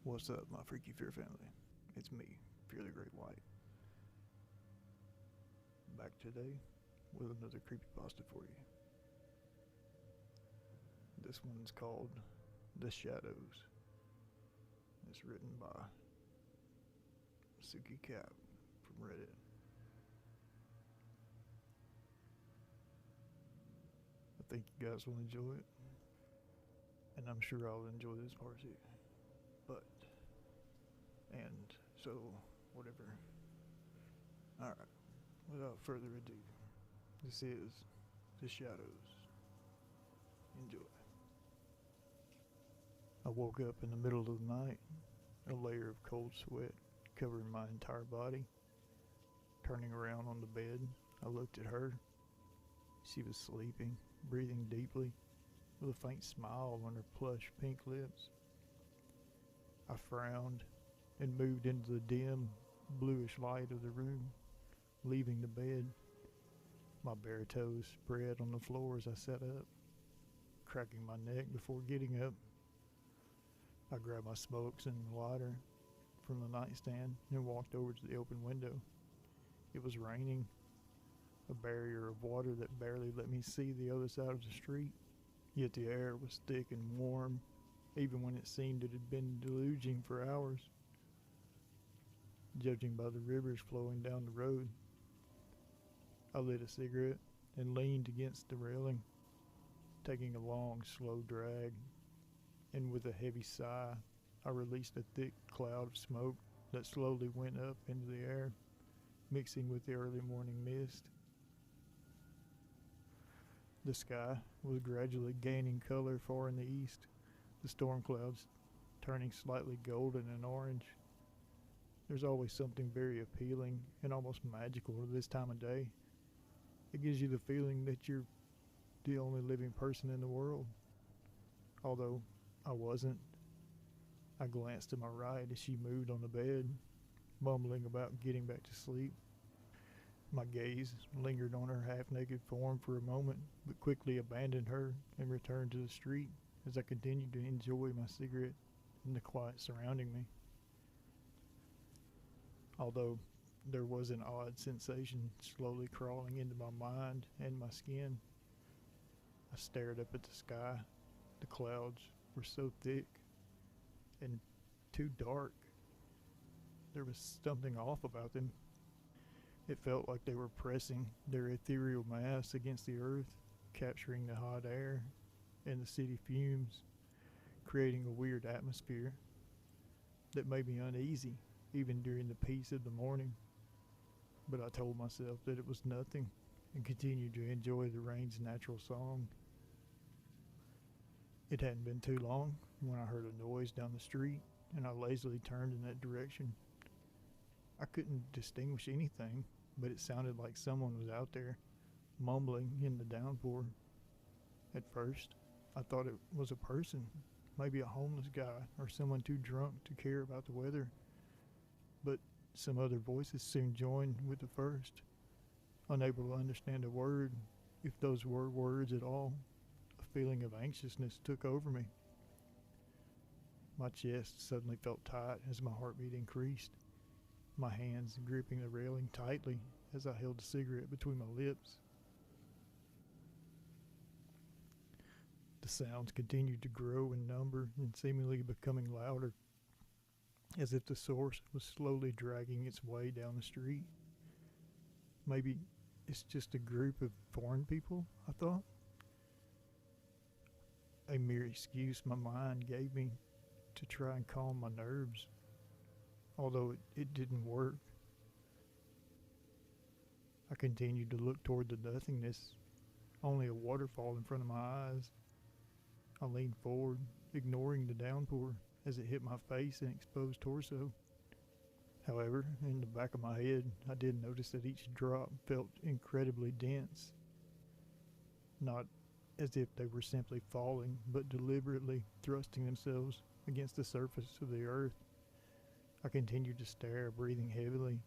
What's up, my Freaky Fear family? It's me, Fear the GreatWhite. Back today with another creepypasta for you. This one's called The Shadows. It's written by TsukiKap from Reddit. I think you guys will enjoy it, and I'm sure I'll enjoy this part too. So, whatever. Alright, without further ado, this is The Shadows. Enjoy. I woke up in the middle of the night, a layer of cold sweat covering my entire body. Turning around on the bed, I looked at her. She was sleeping, breathing deeply, with a faint smile on her plush pink lips. I frowned and moved into the dim, bluish light of the room, leaving the bed. My bare toes spread on the floor as I sat up, cracking my neck before getting up. I grabbed my smokes and lighter from the nightstand and walked over to the open window. It was raining, a barrier of water that barely let me see the other side of the street, yet the air was thick and warm, even when it seemed it had been deluging for hours. Judging by the rivers flowing down the road, I lit a cigarette and leaned against the railing, taking a long, slow drag, and with a heavy sigh, I released a thick cloud of smoke that slowly went up into the air, mixing with the early morning mist. The sky was gradually gaining color far in the east, the storm clouds turning slightly golden and orange. There's always something very appealing and almost magical to this time of day. It gives you the feeling that you're the only living person in the world. Although I wasn't. I glanced to my right as she moved on the bed, mumbling about getting back to sleep. My gaze lingered on her half-naked form for a moment, but quickly abandoned her and returned to the street as I continued to enjoy my cigarette and the quiet surrounding me. Although there was an odd sensation slowly crawling into my mind and my skin. I stared up at the sky. The clouds were so thick and too dark. There was something off about them. It felt like they were pressing their ethereal mass against the earth, capturing the hot air and the city fumes, creating a weird atmosphere that made me uneasy even during the peace of the morning. But I told myself that it was nothing and continued to enjoy the rain's natural song. It hadn't been too long when I heard a noise down the street and I lazily turned in that direction. I couldn't distinguish anything, but it sounded like someone was out there, mumbling in the downpour. At first, I thought it was a person, maybe a homeless guy or someone too drunk to care about the weather. But some other voices soon joined with the first. Unable to understand a word, if those were words at all, a feeling of anxiousness took over me. My chest suddenly felt tight as my heartbeat increased, my hands gripping the railing tightly as I held the cigarette between my lips. The sounds continued to grow in number and seemingly becoming louder, as if the source was slowly dragging its way down the street. Maybe it's just a group of foreign people, I thought. A mere excuse my mind gave me to try and calm my nerves, although it didn't work. I continued to look toward the nothingness, only a waterfall in front of my eyes. I leaned forward, ignoring the downpour as it hit my face and exposed torso. However, in the back of my head, I did notice that each drop felt incredibly dense. Not as if they were simply falling, but deliberately thrusting themselves against the surface of the earth. I continued to stare, breathing heavily.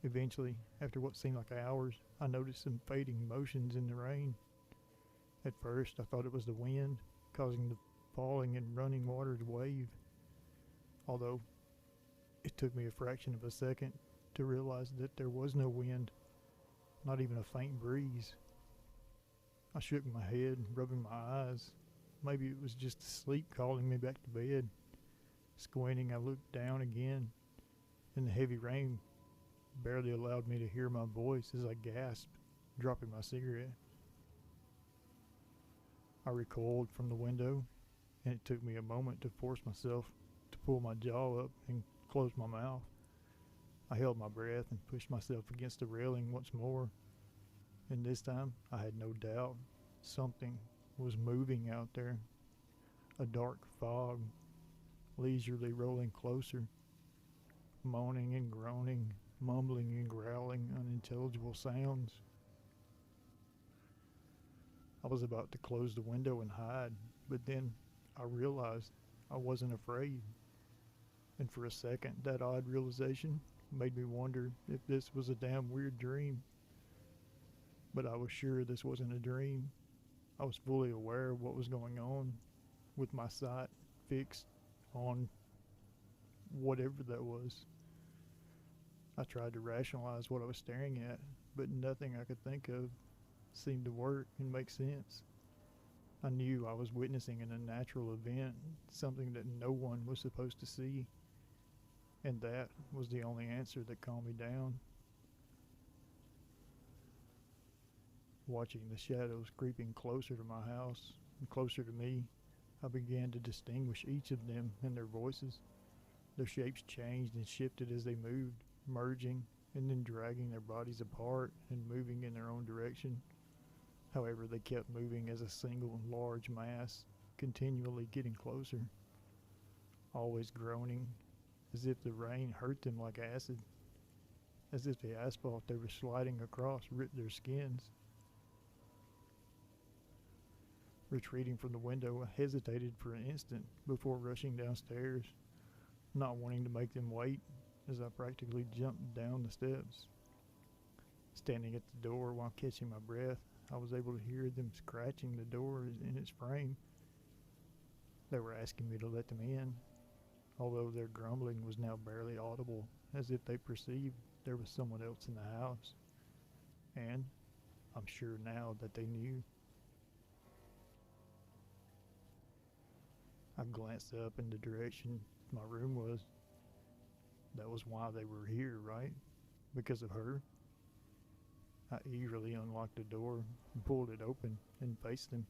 Eventually, after what seemed like hours, I noticed some fading motions in the rain. At first, I thought it was the wind, causing the falling and running water to wave. although it took me a fraction of a second to realize that there was no wind, not even a faint breeze. I shook my head, rubbing my eyes. Maybe it was just sleep calling me back to bed. Squinting, I looked down again, and the heavy rain barely allowed me to hear my voice as I gasped, dropping my cigarette. I recoiled from the window, and it took me a moment to force myself to pull my jaw up and close my mouth. I held my breath and pushed myself against the railing once more, and this time I had no doubt something was moving out there. A dark fog, leisurely rolling closer, moaning and groaning, mumbling and growling unintelligible sounds. I was about to close the window and hide, but then I realized I wasn't afraid. And for a second, that odd realization made me wonder if this was a damn weird dream. But I was sure this wasn't a dream. I was fully aware of what was going on, with my sight fixed on whatever that was. I tried to rationalize what I was staring at, but nothing I could think of seemed to work and make sense. I knew I was witnessing an unnatural event, something that no one was supposed to see, and that was the only answer that calmed me down. Watching the shadows creeping closer to my house and closer to me, I began to distinguish each of them and their voices. Their shapes changed and shifted as they moved, merging and then dragging their bodies apart and moving in their own direction. However, they kept moving as a single large mass, continually getting closer, always groaning, as if the rain hurt them like acid, as if the asphalt they were sliding across ripped their skins. Retreating from the window, I hesitated for an instant before rushing downstairs, not wanting to make them wait, as I practically jumped down the steps. Standing at the door while catching my breath, I was able to hear them scratching the door in its frame. They were asking me to let them in, although their grumbling was now barely audible, as if they perceived there was someone else in the house. And I'm sure now that they knew. I glanced up in the direction my room was. That was why they were here, right? Because of her? I eagerly unlocked the door and pulled it open and faced them.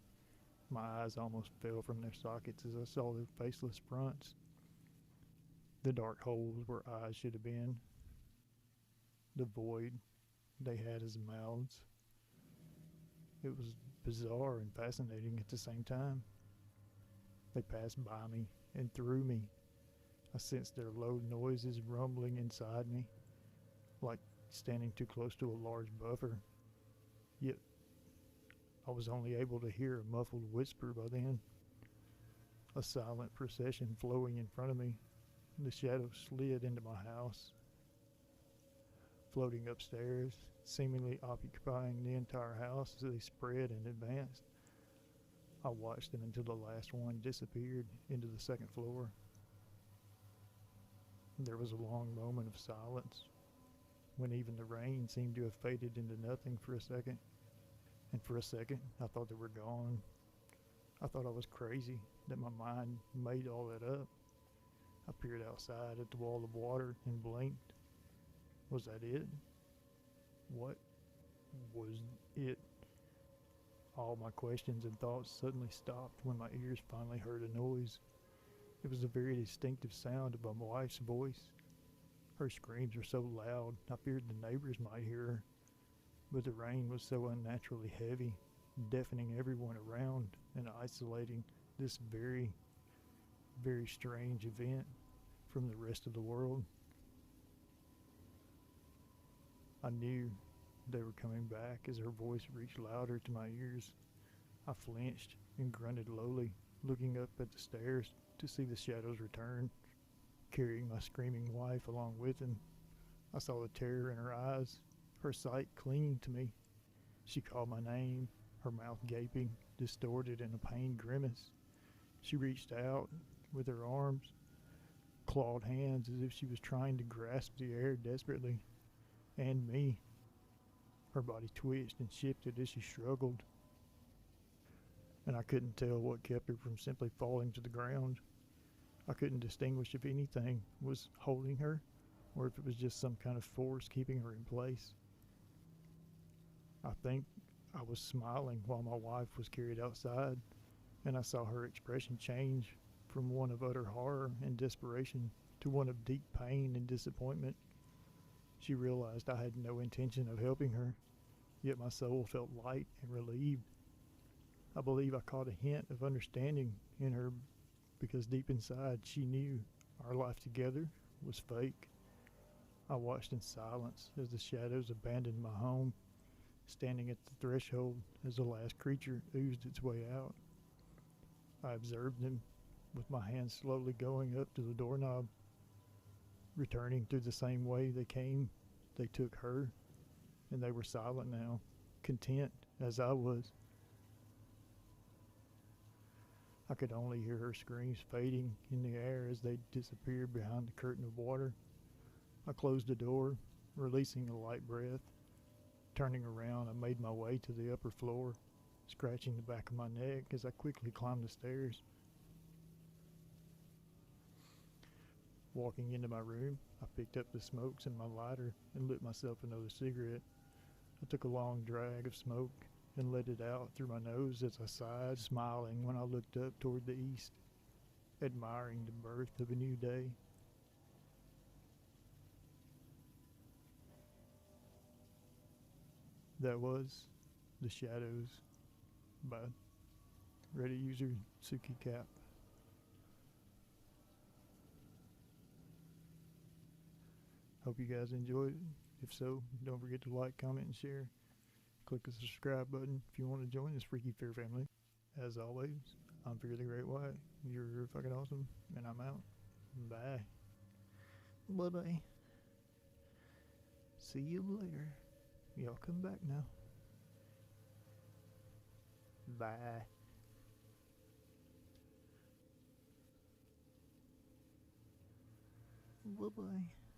My eyes almost fell from their sockets as I saw their faceless fronts. The dark holes where eyes should have been. The void they had as mouths. It was bizarre and fascinating at the same time. They passed by me and through me. I sensed their low noises rumbling inside me, like standing too close to a large buffer. Yet, I was only able to hear a muffled whisper by then. A silent procession flowing in front of me. The shadows slid into my house, floating upstairs, seemingly occupying the entire house as they spread and advanced. I watched them until the last one disappeared into the second floor. There was a long moment of silence, when even the rain seemed to have faded into nothing for a second. And for a second, I thought they were gone. I thought I was crazy, that my mind made all that up. I peered outside at the wall of water and blinked. Was that it? What was it? All my questions and thoughts suddenly stopped when my ears finally heard a noise. It was a very distinctive sound of my wife's voice. Her screams were so loud, I feared the neighbors might hear her. But the rain was so unnaturally heavy, deafening everyone around and isolating this very, very strange event from the rest of the world. I knew they were coming back as her voice reached louder to my ears. I flinched and grunted lowly, looking up at the stairs to see the shadows return, carrying my screaming wife along with them. I saw the terror in her eyes, her sight clinging to me. She called my name, her mouth gaping, distorted in a pained grimace. She reached out with her arms, clawed hands as if she was trying to grasp the air desperately, and me. Her body twitched and shifted as she struggled, and I couldn't tell what kept her from simply falling to the ground. I couldn't distinguish if anything was holding her or if it was just some kind of force keeping her in place. I think I was smiling while my wife was carried outside, and I saw her expression change from one of utter horror and desperation to one of deep pain and disappointment. She realized I had no intention of helping her, yet my soul felt light and relieved. I believe I caught a hint of understanding in her because deep inside she knew our life together was fake. I watched in silence as the shadows abandoned my home, standing at the threshold as the last creature oozed its way out. I observed them, with my hands slowly going up to the doorknob. Returning through the same way they came, they took her, and they were silent now, content as I was. I could only hear her screams fading in the air as they disappeared behind the curtain of water. I closed the door, releasing a light breath. Turning around, I made my way to the upper floor, scratching the back of my neck as I quickly climbed the stairs. Walking into my room, I picked up the smokes in my lighter and lit myself another cigarette. I took a long drag of smoke and let it out through my nose as I sighed, smiling when I looked up toward the east, admiring the birth of a new day. That was The Shadows by Reddit user TsukiKap. Hope you guys enjoyed it. If so, don't forget to like, comment, and share. Click the subscribe button if you want to join this freaky fair family. As always, I'm Fear the GreatWhite. You're fucking awesome, and I'm out. Bye. Bye-bye. See you later. Y'all come back now. Bye. Bye-bye.